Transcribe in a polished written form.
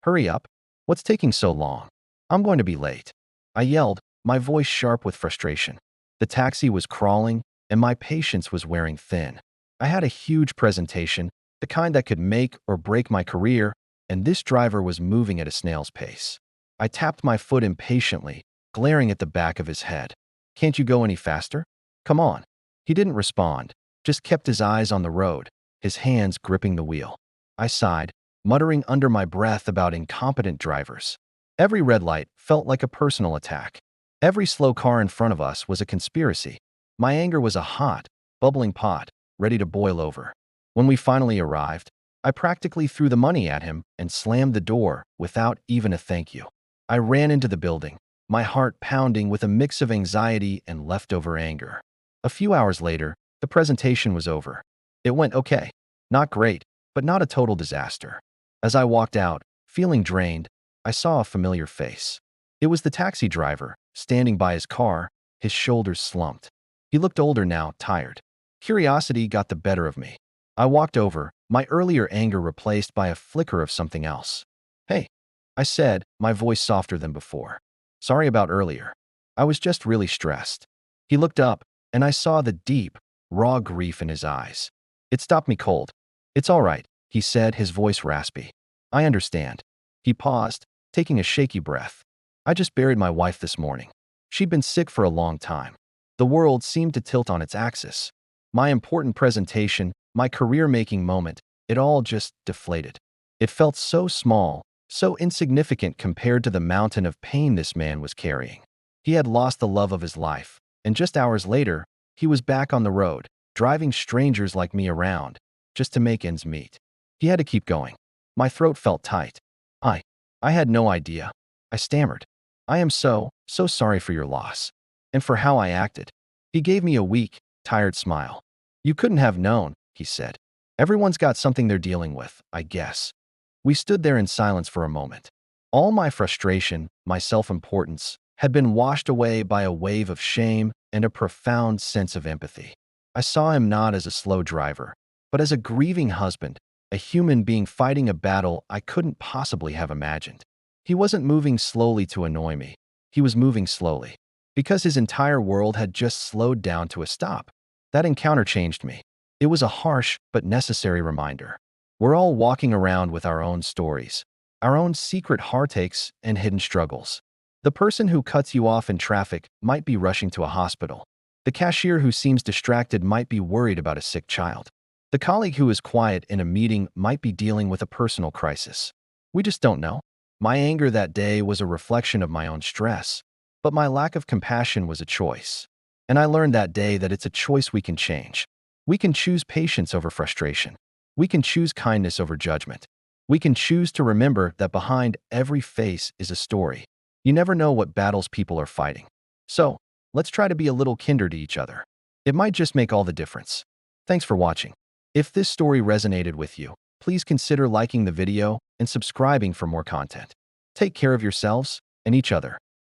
Hurry up. What's taking so long? I'm going to be late. I yelled, my voice sharp with frustration. The taxi was crawling, and my patience was wearing thin. I had a huge presentation, the kind that could make or break my career, and this driver was moving at a snail's pace. I tapped my foot impatiently, glaring at the back of his head. Can't you go any faster? Come on. He didn't respond, just kept his eyes on the road, his hands gripping the wheel. I sighed, muttering under my breath about incompetent drivers. Every red light felt like a personal attack. Every slow car in front of us was a conspiracy. My anger was a hot, bubbling pot, ready to boil over. When we finally arrived, I practically threw the money at him and slammed the door without even a thank you. I ran into the building, my heart pounding with a mix of anxiety and leftover anger. A few hours later, the presentation was over. It went okay. Not great, but not a total disaster. As I walked out, feeling drained, I saw a familiar face. It was the taxi driver, standing by his car, his shoulders slumped. He looked older now, tired. Curiosity got the better of me. I walked over, my earlier anger replaced by a flicker of something else. Hey, I said, my voice softer than before. Sorry about earlier. I was just really stressed. He looked up, and I saw the deep, raw grief in his eyes. It stopped me cold. It's all right, he said, his voice raspy. I understand. He paused, taking a shaky breath. I just buried my wife this morning. She'd been sick for a long time. The world seemed to tilt on its axis. My important presentation, my career-making moment, it all just deflated. It felt so small, so insignificant compared to the mountain of pain this man was carrying. He had lost the love of his life, and just hours later, he was back on the road, driving strangers like me around, just to make ends meet. He had to keep going. My throat felt tight. I had no idea. I stammered. I am so sorry for your loss. And for how I acted. He gave me a weak, tired smile. You couldn't have known, he said. Everyone's got something they're dealing with, I guess. We stood there in silence for a moment. All my frustration, my self-importance, had been washed away by a wave of shame and a profound sense of empathy. I saw him not as a slow driver, but as a grieving husband, a human being fighting a battle I couldn't possibly have imagined. He wasn't moving slowly to annoy me. He was moving slowly, because his entire world had just slowed down to a stop. That encounter changed me. It was a harsh but necessary reminder. We're all walking around with our own stories, our own secret heartaches and hidden struggles. The person who cuts you off in traffic might be rushing to a hospital. The cashier who seems distracted might be worried about a sick child. The colleague who is quiet in a meeting might be dealing with a personal crisis. We just don't know. My anger that day was a reflection of my own stress, but my lack of compassion was a choice. And I learned that day that it's a choice we can change. We can choose patience over frustration. We can choose kindness over judgment. We can choose to remember that behind every face is a story. You never know what battles people are fighting. So, let's try to be a little kinder to each other. It might just make all the difference. Thanks for watching. If this story resonated with you, please consider liking the video and subscribing for more content. Take care of yourselves and each other.